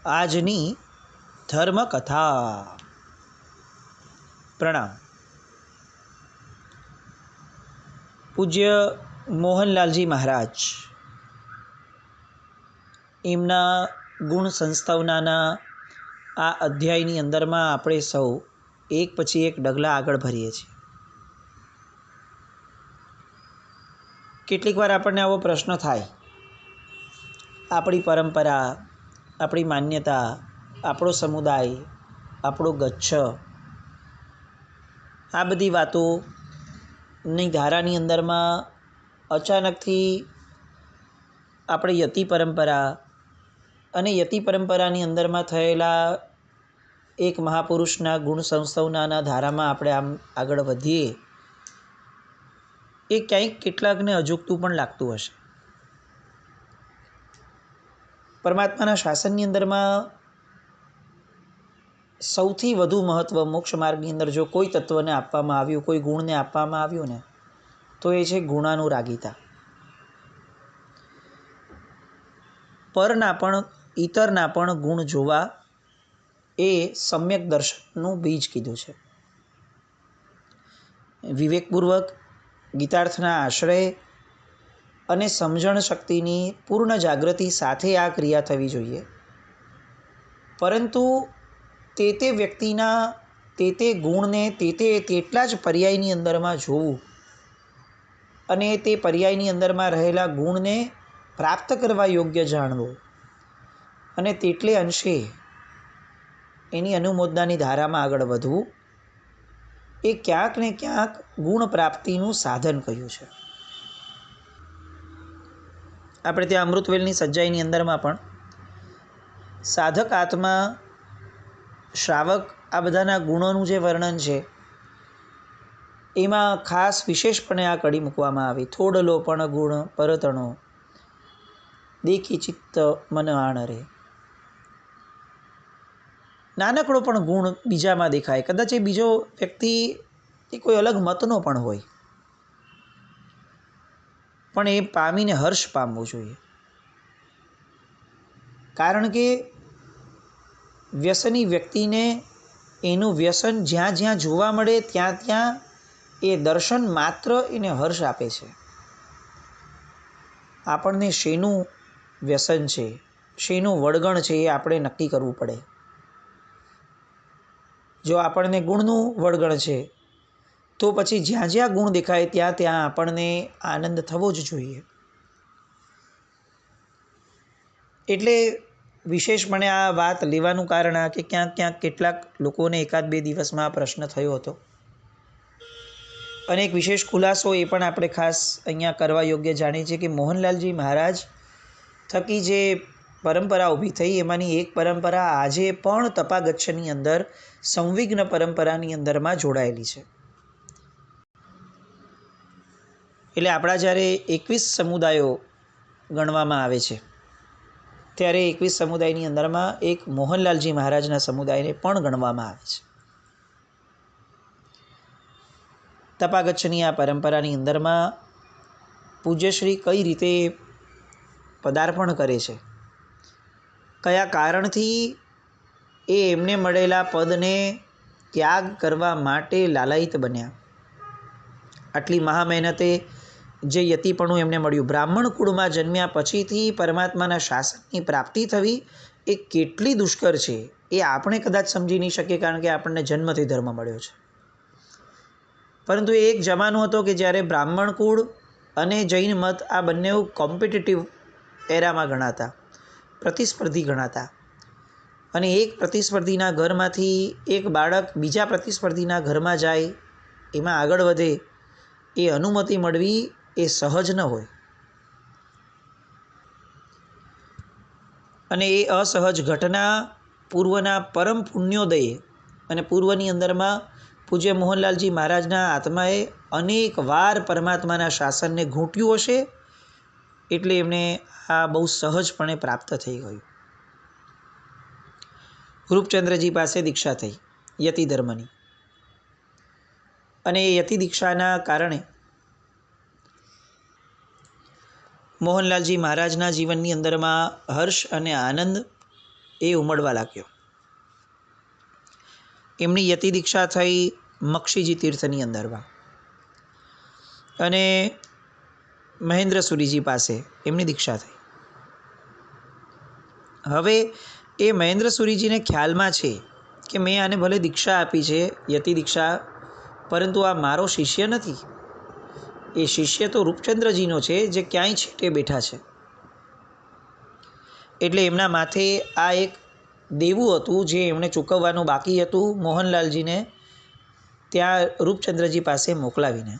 આજની ધર્મકથા. પ્રણામ. પૂજ્ય મોહનલાલજી મહારાજ એમના ગુણ સંસ્થાવનાના આ અધ્યાયની અંદરમાં આપણે સૌ એક પછી એક ડગલા આગળ ભરીએ છીએ. કેટલીક વાર આપણને આવો પ્રશ્ન થાય, આપણી પરંપરા, આપણી માન્યતા, આપણો સમુદાય, આપણો ગચ્છ, આ બધી વાતોની ધારાની અંદરમાં અચાનકથી આપણે યતિ પરંપરા અને યતિ પરંપરાની અંદરમાં થયેલા એક મહાપુરુષના ગુણ સંસ્થાવનાના ધારામાં આપણે આમ આગળ વધીએ, એ ક્યાંક કેટલાકને અજુગતું પણ લાગતું હશે. પરમાત્માના શાસનની અંદરમાં સૌથી વધુ મહત્ત્વ મોક્ષ માર્ગની અંદર જો કોઈ તત્વને આપવામાં આવ્યું, કોઈ ગુણને આપવામાં આવ્યું ને, તો એ છે ગુણાનુરાગિતા. પરના પણ ઇતરના પણ ગુણ જોવા, એ સમ્યક દર્શનનું બીજ કીધું છે. વિવેકપૂર્વક ગીતાર્થના આશ્રય અને સમજણ શક્તિની પૂર્ણ જાગૃતિ સાથે આ ક્રિયા થવી જોઈએ. પરંતુ તે વ્યક્તિના તે ગુણને તેટલા જ પર્યાયની અંદરમાં જોવું અને તે પર્યાયની અંદરમાં રહેલા ગુણને પ્રાપ્ત કરવા યોગ્ય જાણવો અને તેટલે અંશે એની અનુમોદનાની ધારામાં આગળ વધવું, એ ક્યાંક ને ક્યાંક ગુણ પ્રાપ્તિનું સાધન કહ્યું છે. આપણે ત્યાં અમૃતવેલની સજ્જાઈની અંદરમાં પણ સાધક આત્મા, શ્રાવક, આ બધાના ગુણોનું જે વર્ણન છે એમાં ખાસ વિશેષપણે આ કડી મૂકવામાં આવી. થોડલો પણ ગુણ પરતણો દેખી ચિત્ત મન આણરે. નાનકડો પણ ગુણ બીજામાં દેખાય, કદાચ એ બીજો વ્યક્તિ એ કોઈ અલગ મતનો પણ હોય, પણ એ પામીને હર્ષ પામવું જોઈએ. કારણ કે વ્યસની વ્યક્તિને એનું વ્યસન જ્યાં જ્યાં જોવા મળે ત્યાં ત્યાં એ દર્શન માત્ર એને હર્ષ આપે છે. આપણને શેનું વ્યસન છે, શેનું વળગણ છે, એ આપણે નક્કી કરવું પડે. જો આપણને ગુણનું વળગણ છે તો પછી જ્યાં જ્યાં ગુણ દેખાય ત્યાં ત્યાં આપણને આનંદ થવો જ જોઈએ. એટલે વિશેષપણે આ વાત લેવાનું કારણ આ કે ક્યાંક કેટલાક લોકોને એકાદ બે દિવસમાં આ પ્રશ્ન થયો હતો અને એક વિશેષ ખુલાસો એ પણ આપણે ખાસ અહીંયા કરવા યોગ્ય જાણીએ છીએ કે મોહનલાલજી મહારાજ થકી જે પરંપરા ઊભી થઈ એમાંની એક પરંપરા આજે પણ તપાગચ્છની અંદર સંવિઘ્ન પરંપરાની અંદરમાં જોડાયેલી છે. એટલે આપણા જ્યારે 21 સમુદાયો ગણવામાં આવે છે ત્યારે 21 સમુદાયની અંદરમાં એક મોહનલાલજી મહારાજના સમુદાયને પણ ગણવામાં આવે છે. તપાગચ્છની આ પરંપરાની અંદરમાં પૂજ્યશ્રી કઈ રીતે પદાર્પણ કરે છે, કયા કારણથી એ એમને મળેલા પદને ત્યાગ કરવા માટે લાલાયિત બન્યા, આટલી મહા મહેનતે જે યતિપણું એમને મળ્યું, બ્રાહ્મણ કુળમાં જન્મ્યા પછીથી પરમાત્માના શાસનની પ્રાપ્તિ થવી એ કેટલી દુષ્કર છે એ આપણે કદાચ સમજી નહીં શકીએ, કારણ કે આપણને જન્મથી ધર્મ મળ્યો છે. પરંતુ એ એક જમાનો હતો કે જ્યારે બ્રાહ્મણ કુળ અને જૈન મત આ બંને કોમ્પિટિટિવ એરામાં ગણાતા, પ્રતિસ્પર્ધી ગણાતા, અને એક પ્રતિસ્પર્ધીના ઘરમાંથી એક બાળક બીજા પ્રતિસ્પર્ધીના ઘરમાં જાય, એમાં આગળ વધે, એ અનુમતિ મળવી એ સહજ ન હોય. અને એ અસહજ ઘટના પૂર્વના પરમ પુણ્યોદયે અને પૂર્વની અંદરમાં પૂજ્ય મોહનલાલજી મહારાજના આત્માએ અનેક વાર પરમાત્માના શાસનને ઘૂંટ્યું હશે, એટલે એમને આ બહુ સહજપણે પ્રાપ્ત થઈ ગયું. રૂપચંદ્રજી પાસે દીક્ષા થઈ યતિ ધર્મની, અને એ યતિ દીક્ષાના કારણે મોહનલાલજી મહારાજના જીવનની અંદરમાં હર્ષ અને આનંદ એ ઉમડવા લાગ્યો. એમની યતિ દીક્ષા થઈ મક્ષીજી તીર્થની અંદરમાં, અને મહેન્દ્ર સુરીજી પાસે એમની દીક્ષા થઈ. હવે એ મહેન્દ્ર સુરીજીને ખ્યાલમાં છે કે મેં આને ભલે દીક્ષા આપી છે, યતિ દીક્ષા, પરંતુ આ મારો શિષ્ય નથી. એ શિષ્ય તો રૂપચંદ્રજીનો છે, જે ક્યાંય છેટે બેઠા છે. એટલે એમના માથે આ એક દેવું હતું જે એમણે ચૂકવવાનું બાકી હતું મોહનલાલજીને ત્યાં રૂપચંદ્રજી પાસે મોકલાવીને,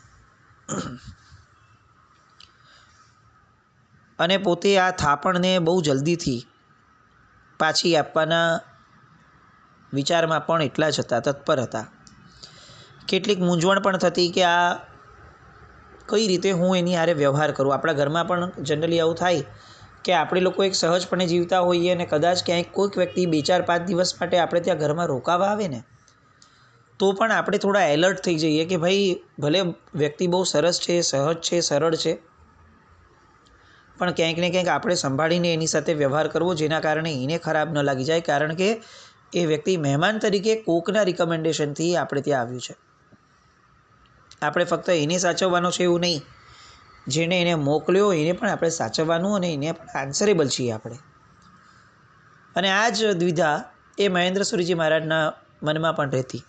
અને પોતે આ થાપણને બહુ જલ્દીથી પાછી આપવાના વિચારમાં પણ એટલા જ હતા, તત્પર હતા. કેટલીક મૂંઝવણ પણ થતી કે આ કઈ રીતે હું એની હારે વ્યવહાર કરું. આપણા ઘરમાં પણ જનરલી આવું થાય કે આપણે લોકો એક સહજપણે જીવતા હોઈએ અને કદાચ ક્યાંક કોઈક વ્યક્તિ 2-4-5 દિવસ માટે આપણે ત્યાં ઘરમાં રોકાવા આવે ને, તો પણ આપણે થોડા એલર્ટ થઈ જઈએ કે ભાઈ ભલે વ્યક્તિ બહુ સરસ છે, સહજ છે, સરળ છે, પણ ક્યાંક ને ક્યાંક આપણે સંભાળીને એની સાથે વ્યવહાર કરવો, જેના કારણે એને ખરાબ ન લાગી જાય, કારણ કે એ વ્યક્તિ મહેમાન તરીકે કોકના રિકમેન્ડેશનથી આપણે ત્યાં આવ્યું છે. આપણે ફક્ત એને સાચવવાનો છે એવું નહીં, જેને એને મોકલ્યો એને પણ આપણે સાચવવાનું, અને એને પણ આન્સરેબલ છીએ આપણે. અને આ જ દ્વિધા એ મહેન્દ્ર સુરીજી મહારાજના મનમાં પણ રહેતી.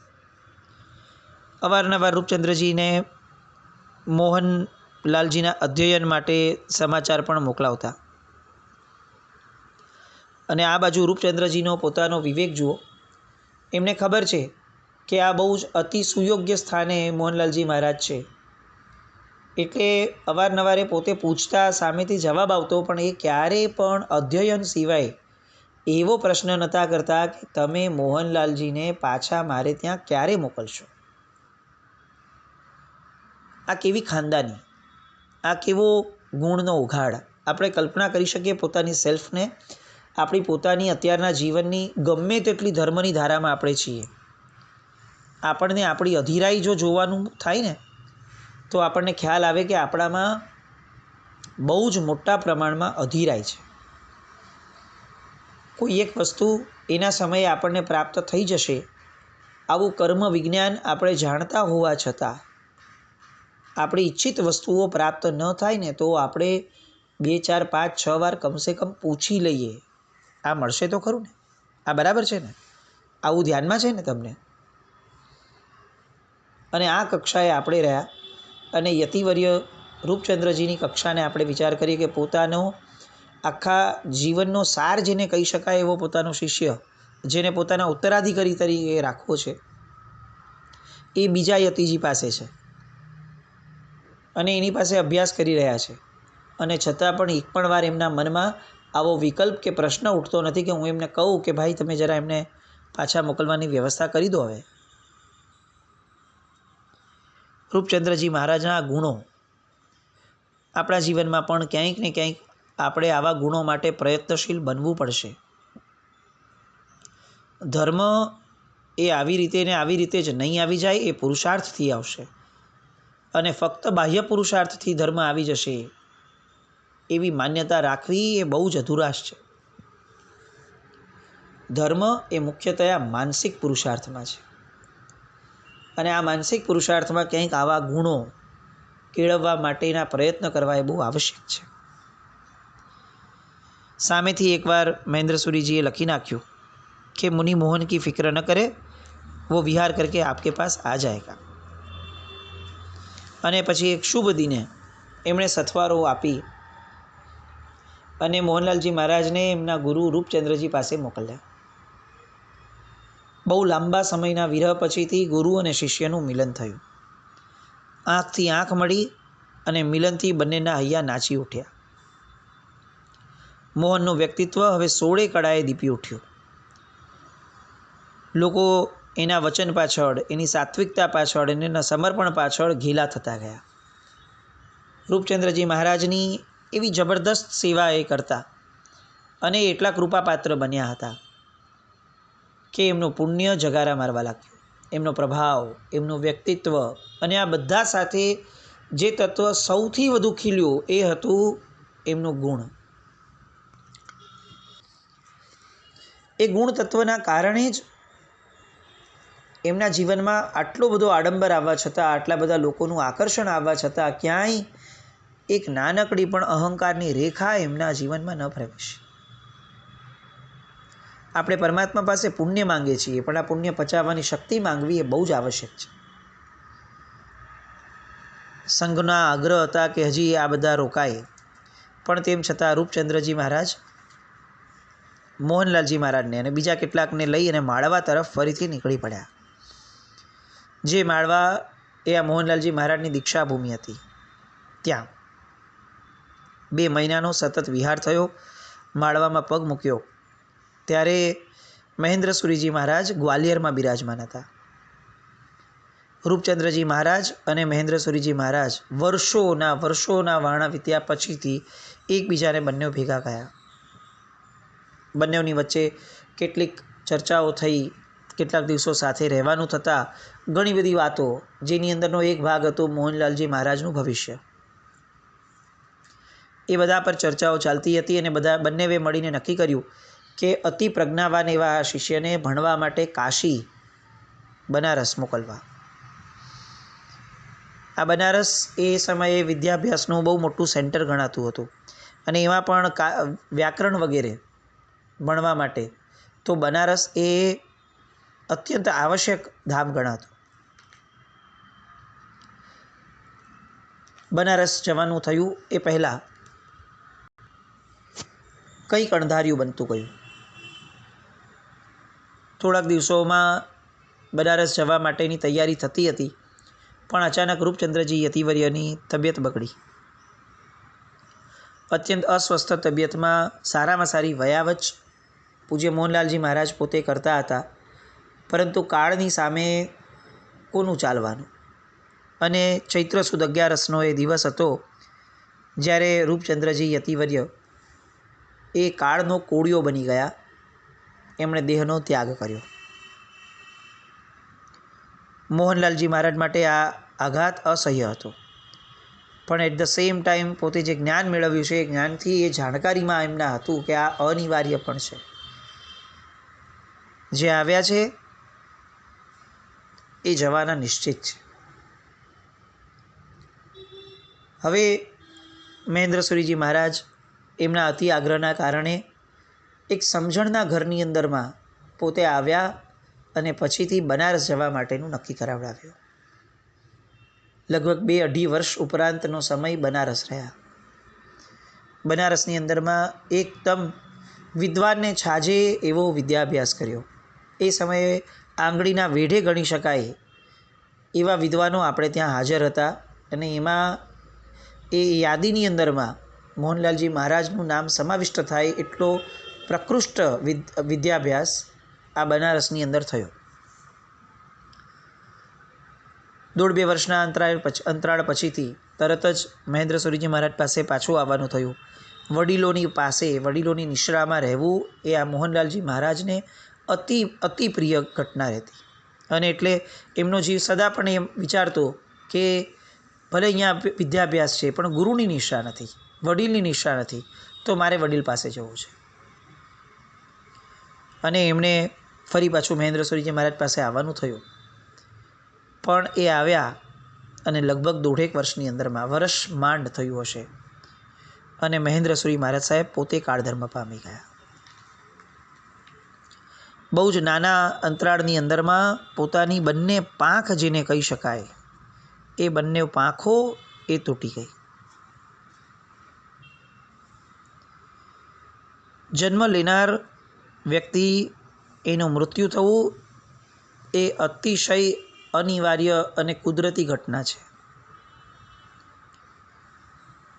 અવારનવાર રૂપચંદ્રજીને મોહનલાલજીના અધ્યયન માટે સમાચાર પણ મોકલાવતા. અને આ બાજુ રૂપચંદ્રજીનો પોતાનો વિવેક જુઓ. એમને ખબર છે કે આ બહુ જ અતિ સુયોગ્ય સ્થાને મોહનલાલજી મહારાજ છે, એટલે અવારનવારે પોતે પૂછતા, સામેથી જવાબ આવતો, પણ એ ક્યારેય પણ અધ્યયન સિવાય એવો પ્રશ્ન નહોતા કરતા કે તમે મોહનલાલજીને પાછા મારે ત્યાં ક્યારે મોકલશો. આ કેવી ખાનદાની, આ કેવો ગુણનો ઉઘાડ. આપણે કલ્પના કરી શકીએ પોતાની સેલ્ફને, આપણી પોતાની અત્યારના જીવનની ગમે તેટલી ધર્મની ધારામાં આપણે છીએ, આપણને આપણી અધીરાઈ જો જોવાનું થાય ને, તો આપણને ખ્યાલ આવે કે આપણામાં બહુ જ મોટા પ્રમાણમાં અધીરાઈ છે. કોઈ એક વસ્તુ એના સમયે આપણને પ્રાપ્ત થઈ જશે, આવું કર્મ વિજ્ઞાન આપણે જાણતા હોવા છતાં આપણી ઈચ્છિત વસ્તુઓ પ્રાપ્ત ન થાય ને, તો આપણે 2, 4, 5, 6 વાર કમસે કમ પૂછી લઈએ, આ મળશે તો ખરું ને, આ બરાબર છે ને, આવું ધ્યાનમાં છે ને તમને. અને આ કક્ષાએ આપણે રહ્યા, અને યતિવર્ય રૂપચંદ્રજીની કક્ષાને આપણે વિચાર કરીએ કે પોતાનો આખા જીવનનો સાર જેને કહી શકાય એવો પોતાનો શિષ્ય, જેને પોતાના ઉત્તરાધિકારી તરીકે રાખવો છે, એ બીજા યતિજી પાસે છે, અને એની પાસે અભ્યાસ કરી રહ્યા છે, અને છતાં પણ એક પણ વાર એમના મનમાં આવો વિકલ્પ કે પ્રશ્ન ઉઠતો નથી કે હું એમને કહું કે ભાઈ તમે જરા એમને પાછા મોકલવાની વ્યવસ્થા કરી દો. હવે રૂપચંદ્રજી મહારાજના ગુણો આપણા જીવનમાં પણ ક્યાંક ને ક્યાંક આપણે આવા ગુણો માટે પ્રયત્નશીલ બનવું પડશે. ધર્મ એ આવી રીતે ને આવી રીતે જ નહીં આવી જાય, એ પુરુષાર્થથી આવશે, અને ફક્ત બાહ્ય પુરુષાર્થથી ધર્મ આવી જશે એવી માન્યતા રાખવી એ બહુ જ અધુરાશ છે. ધર્મ એ મુખ્યતયા માનસિક પુરુષાર્થમાં છે, અને આ માનસિક પુરુષાર્થમાં ક્યાંક આવા ગુણો કેળવવા માટેના પ્રયત્ન કરવા એ બહુ આવશ્યક છે. સામેથી એકવાર મહેન્દ્ર સુરીજીએ લખી નાખ્યું કે મુનિ મોહન કી ફિક્ર ન કરે, વો વિહાર કરકે આપકે પાસ આ જાયગા. અને પછી એક શુભ દિને એમણે સથવારો આપી અને મોહનલાલજી મહારાજને એમના ગુરુ રૂપચંદ્રજી પાસે મોકલ્યા. બહુ લાંબા સમયના વિરહ પછીથી ગુરુ અને શિષ્યનું મિલન થયું. આંખથી આંખ મળી અને મિલનથી બંનેના હૈયા નાચી ઉઠ્યા. મોહનનું વ્યક્તિત્વ હવે 16 કળાએ દીપી ઉઠ્યું. લોકો એના વચન પાછળ, એની સાત્વિકતા પાછળ, એના સમર્પણ પાછળ ઘેલા થતા ગયા. રૂપચંદ્રજી મહારાજની એવી જબરદસ્ત સેવા એ કરતા, અને એટલા કૃપાપાત્ર બન્યા હતા કે એમનું પુણ્ય જગારા મારવા લાગ્યું. એમનો પ્રભાવ, એમનું વ્યક્તિત્વ, અને આ બધા સાથે જે તત્વ સૌથી વધુ ખીલ્યું એ હતું એમનું ગુણ. એ ગુણ તત્વના કારણે જ એમના જીવનમાં આટલો બધો આડંબર આવવા છતાં, આટલા બધા લોકોનું આકર્ષણ આવવા છતાં ક્યાંય એક નાનકડી પણ અહંકારની રેખા એમના જીવનમાં ન પ્રવેશી. આપણે પરમાત્મા પાસે પુણ્ય માંગીએ છીએ, પણ આ પુણ્ય પચાવવાની શક્તિ માંગવી એ બહુ જ આવશ્યક છે. સંઘના આગ્રહ હતા કે હજી આ બધા રોકાય, પણ તેમ છતાં રૂપચંદ્રજી મહારાજ મોહનલાલજી મહારાજને અને બીજા કેટલાકને લઈ અને માળવા તરફ ફરીથી નીકળી પડ્યા. જે માળવા એ આ મોહનલાલજી મહારાજની દીક્ષાભૂમિ હતી. ત્યાં 2 મહિનાનો સતત વિહાર થયો. માળવામાં પગ મૂક્યો ત્યારે મહેન્દ્રસુરીજી મહારાજ ગ્વાલિયરમાં બિરાજમાન હતા. રૂપચંદ્રજી મહારાજ અને મહેન્દ્રસુરીજી મહારાજ વર્ષોના વાણા વીત્યા પછીથી એકબીજાને બંને ભેગા ગયા. બંનેની વચ્ચે કેટલીક ચર્ચાઓ થઈ, કેટલાક દિવસો સાથે રહેવાનું થતાં ઘણી બધી વાતો, જેની અંદરનો એક ભાગ હતો મોહનલાલજી મહારાજનું ભવિષ્ય. એ બધા પર ચર્ચાઓ ચાલતી હતી અને બંનેએ મળીને નક્કી કર્યું કે અતિ પ્રજ્ઞાવાન એવા આ શિષ્યને ભણવા માટે કાશી, બનારસ મોકલવા. આ બનારસ એ સમયે વિદ્યાભ્યાસનું બહુ મોટું સેન્ટર ગણાતું હતું અને એમાં પણ વ્યાકરણ વગેરે ભણવા માટે તો બનારસ એ અત્યંત આવશ્યક ધામ ગણાતું. બનારસ જવાનું થયું એ પહેલાં કંઈક અણધાર્યું બનતું ગયું. થોડાક દિવસોમાં બનારસ જવા માટેની તૈયારી થતી હતી, પણ અચાનક રૂપચંદ્રજી યતિવર્યની તબિયત બગડી. અત્યંત અસ્વસ્થ તબિયતમાં સારામાં સારી વયાવચ પૂજ્ય મોહનલાલજી મહારાજ પોતે કરતા હતા, પરંતુ કાળની સામે કોનું ચાલવાનું? અને ચૈત્ર સુદ 11 એ દિવસ હતો જ્યારે રૂપચંદ્રજી યતિવર્ય એ કાળનો કોળિયો બની ગયા. એમણે દેહનો ત્યાગ કર્યો. મોહનલાલજી મહારાજ માટે આ આઘાત અસહ્ય હતો, પણ એટ ધ સેમ ટાઈમ પોતે જે જ્ઞાન મેળવ્યું છે એ જ્ઞાનથી એ જાણકારીમાં એમના હતું કે આ અનિવાર્ય પણ છે. જે આવ્યા છે એ જવાના નિશ્ચિત છે. હવે મહેન્દ્રસુરીજી મહારાજ એમના અતિ આગ્રહના કારણે એક સમજણના ઘરની અંદરમાં પોતે આવ્યા અને પછીથી બનારસ જવા માટેનું નક્કી કરાવડાવ્યું. લગભગ 2-2.5 વર્ષ ઉપરાંતનો સમય બનારસ રહ્યા. બનારસની અંદરમાં એકદમ વિદ્વાનને છાજે એવો વિદ્યાભ્યાસ કર્યો. એ સમયે આંગળીના વેઢે ગણી શકાય એવા વિદ્વાનો આપણે ત્યાં હાજર હતા અને એમાં એ યાદીની અંદરમાં મોહનલાલજી મહારાજનું નામ સમાવિષ્ટ થાય એટલો પ્રકૃષ્ટ વિદ્યાભ્યાસ આ બનારસની અંદર થયો. 1.5-2 વર્ષના અંતરાળ પછીથી તરત જ મહેન્દ્રસુરીજી મહારાજ પાસે પાછું આવવાનું થયું. વડીલોની પાસે, વડીલોની નિશ્રામાં રહેવું એ આ મોહનલાલજી મહારાજને અતિ પ્રિય ઘટના રહેતી. અને એટલે એમનો જીવ સદા પણ એમ વિચારતો કે ભલે અહીંયા વિદ્યાભ્યાસ છે, પણ ગુરુની નિશ્રા નથી, વડીલની નિશ્રા નથી, તો મારે વડીલ પાસે જવું છે. અને એમણે ફરી પાછું મહેન્દ્રસુરીજી મહારાજ પાસે આવવાનું થયું. પણ એ આવ્યા અને લગભગ 1.5 વર્ષની અંદરમાં વર્ષ માંડ થયું હશે અને મહેન્દ્રસુરી મહારાજ સાહેબ પોતે કાળધર્મ પામી ગયા. બહુ જ નાના અંતરાળની અંદરમાં પોતાની બંને પાંખ જેને કહી શકાય એ બંને પાંખો એ તૂટી ગઈ. જન્મ લેનાર વ્યક્તિ એનું મૃત્યુ થવું એ અતિશય અનિવાર્ય અને કુદરતી ઘટના છે.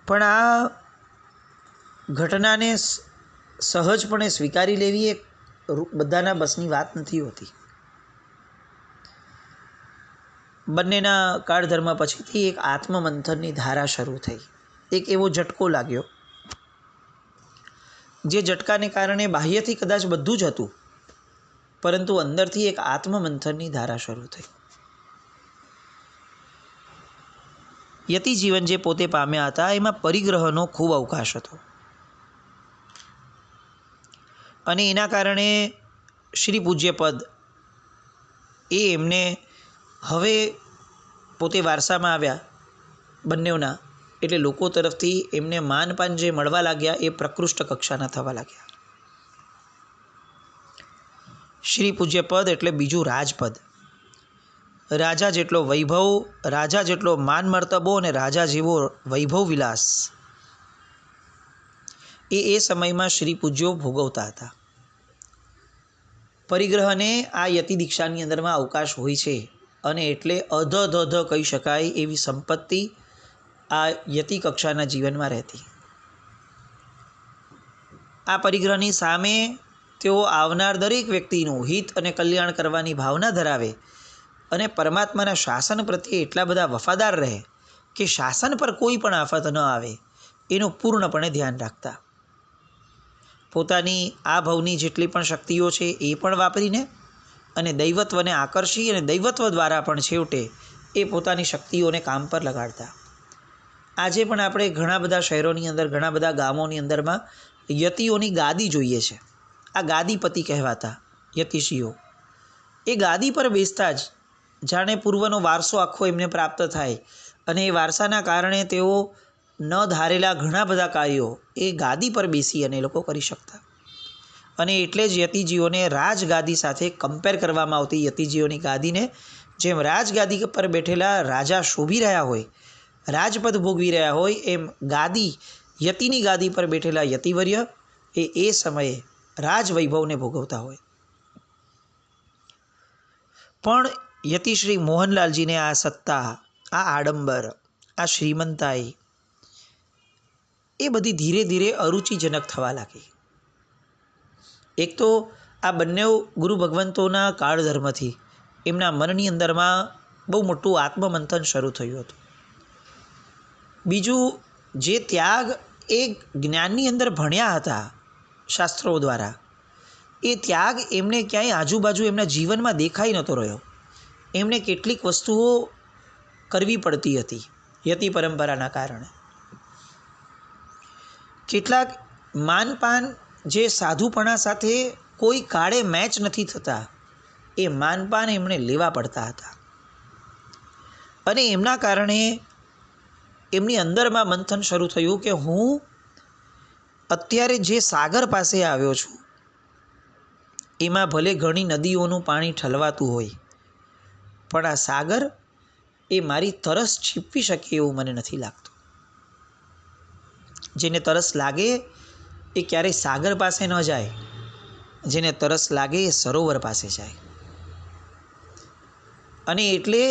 પણ આ ઘટનાને સહજપણે સ્વીકારી લેવી એ બધાના બસની વાત નથી હોતી. બંનેના કાળધર્મ પછીથી એક આત્મમંથનની ધારા શરૂ થઈ. એક એવો ઝટકો લાગ્યો, જે ઝટકાને કારણે બાહ્યથી કદાચ બધું જ હતું, પરંતુ અંદરથી એક આત્મમંથનની ધારા શરૂ થઈ. યતિ જીવન જે પોતે પામ્યા હતા એમાં પરિગ્રહનો ખૂબ અવકાશ હતો અને એના કારણે શ્રી પૂજ્ય પદ એ એમને હવે પોતે વારસામાં આવ્યા બંનેના, એટલે લોકો તરફથી એમને માનપાન જે મળવા લાગ્યા એ પ્રકૃષ્ટ કક્ષાના થવા લાગ્યા. શ્રી પૂજ્ય પદ એટલે બીજું રાજપદ. રાજા જેટલો વૈભવ, રાજા જેટલો માન મર્તબો અને રાજા જેવો વૈભવ વિલાસ એ સમયમાં શ્રી પૂજ્યો ભોગવતા હતા. પરિગ્રહને આ યતિ દીક્ષાની અંદરમાં અવકાશ હોય છે અને એટલે અધધ કહી શકાય એવી સંપત્તિ આ યતિ કક્ષાના જીવનમાં રહેતી. આ પરિગ્રહની સામે તેઓ આવનાર દરેક વ્યક્તિનું હિત અને કલ્યાણ કરવાની ભાવના ધરાવે અને પરમાત્માના શાસન પ્રત્યે એટલા બધા વફાદાર રહે કે શાસન પર કોઈ પણ આફત ન આવે એનું પૂર્ણપણે ધ્યાન રાખતા. પોતાની આ ભવની જેટલી પણ શક્તિઓ છે એ પણ વાપરીને અને દૈવત્વને આકર્ષી અને દૈવત્વ દ્વારા પણ છેવટે એ પોતાની શક્તિઓને કામ પર લગાડતા. આજે પણ આપણે ઘણા બધા શહેરોની અંદર, ઘણા બધા ગામોની અંદરમાં યતિઓની ગાદી જોઈએ છે. આ ગાદીપતિ કહેવાતા યતિષીઓ. એ ગાદી પર બેસતા જ જાણે પૂર્વનો વારસો આખો એમને પ્રાપ્ત થાય અને એ વારસાના કારણે તેઓ ન ધારેલા ઘણા બધા કાર્યો એ ગાદી પર બેસી અને એ લોકો કરી શકતા. અને એટલે જ યતિજીઓને રાજગાદી સાથે કમ્પેર કરવામાં આવતી. યતિજીઓની ગાદીને જેમ રાજગાદી પર બેઠેલા રાજા શોભી રહ્યા હોય, રાજપદ ભોગવી રહ્યા હોય, એમ ગાદી યતિની ગાદી પર બેઠેલા યતિવર્ય એ સમયે રાજવૈભવને ભોગવતા હોય. પણ યતિશ્રી મોહનલાલજીને આ સત્તા, આ આડંબર, આ શ્રીમંતાઈ એ બધી ધીરે ધીરે અરુચિજનક થવા લાગી. એક તો આ બંને ગુરુ ભગવંતોના કાળધર્મથી એમના મનની અંદરમાં બહુ મોટું આત્મમંથન શરૂ થયું હતું. બીજું, જે ત્યાગ એ જ્ઞાનની અંદર ભણ્યા હતા શાસ્ત્રો દ્વારા, એ ત્યાગ એમને ક્યાંય આજુબાજુ એમના જીવનમાં દેખાઈ નહોતો રહ્યો. એમને કેટલીક વસ્તુઓ કરવી પડતી હતી યતિ પરંપરાના કારણે. કેટલાક માનપાન જે સાધુપણા સાથે કોઈ કાળે મેચ નથી થતા, એ માનપાન એમણે લેવા પડતા હતા. અને એમના કારણે એમની અંદરમાં મંથન શરૂ થયું કે હું અત્યારે જે સાગર પાસે આવ્યો છું એમાં ભલે ઘણી નદીઓનું પાણી ઠલવાતું હોય, પણ આ સાગર એ મારી તરસ છીપવી શકે એવું મને નથી લાગતું. જેને તરસ લાગે એ ક્યારેય સાગર પાસે ન જાય, જેને તરસ લાગે એ સરોવર પાસે જાય. અને એટલે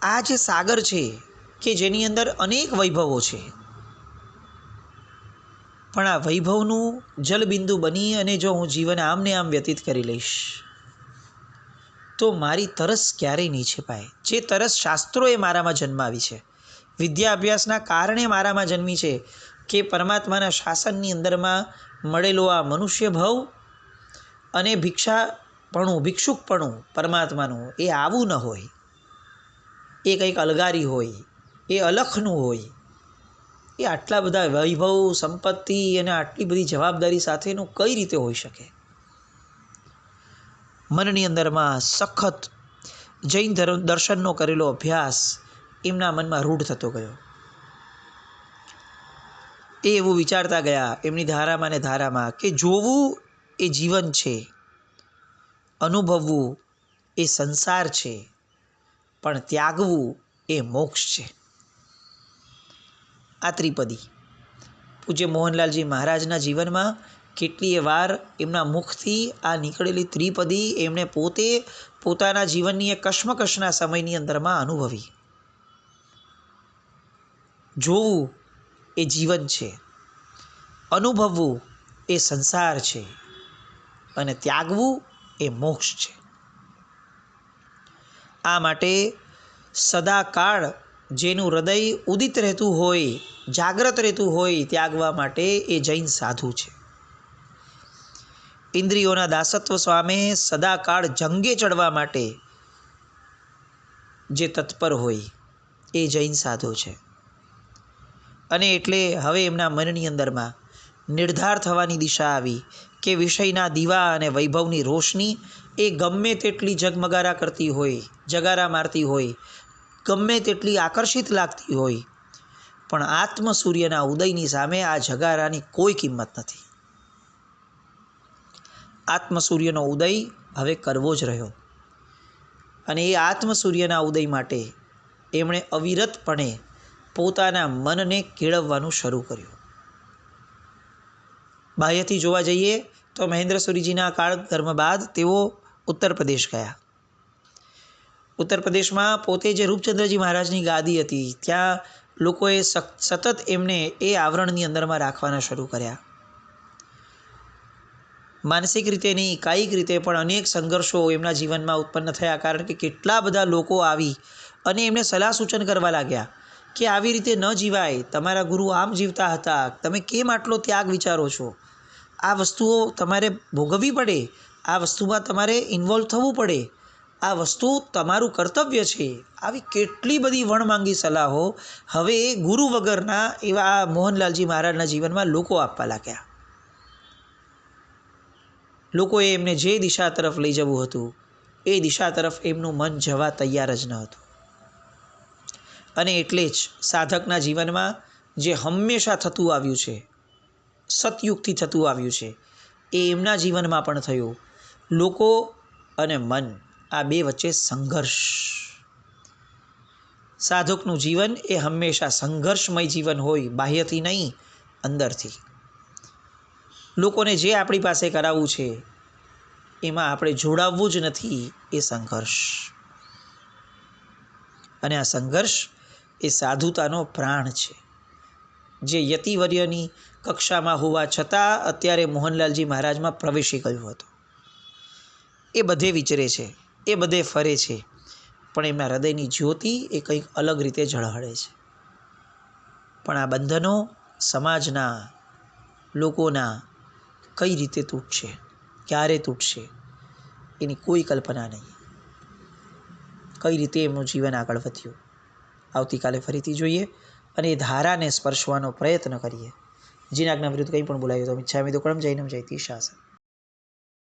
આ જે સાગર છે કે જેની અંદર અનેક વૈભવો છે, પણ આ વૈભવનું જલબિંદુ બની અને જો હું જીવન આમને આમ વ્યતીત કરી લઈશ તો મારી તરસ ક્યારેય નહીં છેપાય. જે તરસ શાસ્ત્રોએ મારામાં જન્માવી છે, વિદ્યા અભ્યાસના કારણે મારામાં જન્મી છે કે પરમાત્માના શાસનની અંદરમાં મળેલો આ મનુષ્ય ભાવ અને ભિક્ષુકપણું પરમાત્માનું એ આવું ન હોય, એ કંઈક અલગારી હોય, એ અલખનું હોય. એ આટલા બધા વૈભવ, સંપત્તિ અને આટલી બધી જવાબદારી સાથેનું કઈ રીતે હોઈ શકે? મનની અંદરમાં સખત જૈન દર્શનનો કરેલો અભ્યાસ એમના મનમાં રૂઢ થતો ગયો. એ એવું વિચારતા ગયા એમની ધારામાં ને ધારામાં કે જોવું એ જીવન છે, અનુભવવું એ સંસાર છે, પણ ત્યાગવું એ મોક્ષ છે. આ ત્રિપદી પૂજ્ય મોહનલાલજી મહારાજના જીવનમાં કેટલીય વાર એમના મુખથી આ નીકળેલી ત્રિપદી એમણે પોતે પોતાના જીવનની એ કશ્મકશના સમયની અંદરમાં અનુભવી. જોવું એ જીવન છે, અનુભવવું એ સંસાર છે, અને ત્યાગવું એ મોક્ષ છે. આ માટે સદાકાળ જેનું હૃદય ઉદિત રહેતું હોય, જાગ્રત રહેતું હોય ત્યાગવા માટે, એ જૈન સાધુ છે. ઇન્દ્રિયોના દાસત્વ સામે સદાકાળ જંગે ચડવા માટે જે તત્પર હોય એ જૈન સાધુ છે. અને એટલે હવે એમના મનની અંદરમાં નિર્ધાર થવાની દિશા આવી કે વિષયના દીવા અને વૈભવની રોશની એ ગમે તેટલી જગમગારા કરતી હોય, જગારા મારતી હોય, ગમે તેટલી આકર્ષિત લાગતી હોય, પણ આત્મ સૂર્યના ઉદયની સામે આ જગારાની કોઈ કિંમત નથી. આત્મ સૂર્યનો ઉદય હવે કરવો જ રહ્યો અને એ આત્મ સૂર્યના ઉદય માટે એમણે અવિરતપણે પોતાના મનને કેળવવાનું શરૂ કર્યું. બાહ્યથી જોવા જઈએ તો મહેન્દ્ર સૂરીજીના કાળકર્મ બાદ તેઓ ઉત્તર પ્રદેશ ગયા. ઉત્તર પ્રદેશમાં પોતે જે રૂપચંદ્રજી મહારાજની ગાદી હતી ત્યાં લોકોએ સતત એમને એ આવરણની અંદરમાં રાખવાના શરૂ કર્યા. માનસિક રીતે નહીં, કાયિક રીતે પણ અનેક સંઘર્ષો એમના જીવનમાં ઉત્પન્ન થયા, કારણ કે કેટલા બધા લોકો આવી અને એમને સલાહ સૂચન કરવા લાગ્યા કે આવી રીતે ન જીવાય, તમારા ગુરુ આમ જીવતા હતા, તમે કેમ આટલો ત્યાગ વિચારો છો, આ વસ્તુઓ તમારે ભોગવવી પડે, આ વસ્તુમાં તમારે ઇન્વોલ્વ થવું પડે, આ વસ્તુ તમારું કર્તવ્ય છે. આવી કેટલી બધી વણમાંગી સલાહો હવે ગુરુ વગરના એવા મોહનલાલજી મહારાજના જીવનમાં લોકો આપવા લાગ્યા. લોકોએ એમને જે દિશા તરફ લઈ જવું હતું એ દિશા તરફ એમનું મન જવા તૈયાર જ ન હતું. અને એટલે જ સાધકના જીવનમાં જે હંમેશા થતું આવ્યું છે, સતયુગથી થતું આવ્યું છે, એ એમના જીવનમાં પણ થયું. લોકો અને મન, આ બે વચ્ચે સંઘર્ષ. સાધકનું જીવન એ હંમેશા સંઘર્ષમય જીવન હોય, બાહ્યથી નહીં, અંદરથી. લોકોને જે આપણી પાસે કરાવવું છે એમાં આપણે જોડાવવું જ નથી, એ સંઘર્ષ. અને આ સંઘર્ષ એ સાધુતાનો પ્રાણ છે, જે યતિવર્યની કક્ષામાં હોવા છતાં અત્યારે મોહનલાલજી મહારાજમાં પ્રવેશી ગયું હતું. એ બધે વિચરે છે, એ બધે ફરે છે, પણ એમના હૃદયની જ્યોતિ એ કંઈક અલગ રીતે ઝળહળે છે. પણ આ બંધનો સમાજના, લોકોના કઈ રીતે તૂટશે, ક્યારે તૂટશે, એની કોઈ કલ્પના નહીં. કઈ રીતે એમનું જીવન આગળ વધ્યું, આવતીકાલે ફરીથી જોઈએ અને એ ધારાને સ્પર્શવાનો પ્રયત્ન કરીએ. જીનાજ્ઞા વિરુદ્ધ કંઈ પણ બોલાયું તો મિચ્છામિ દુક્કડમ જૈનમ જયતિ શાસન.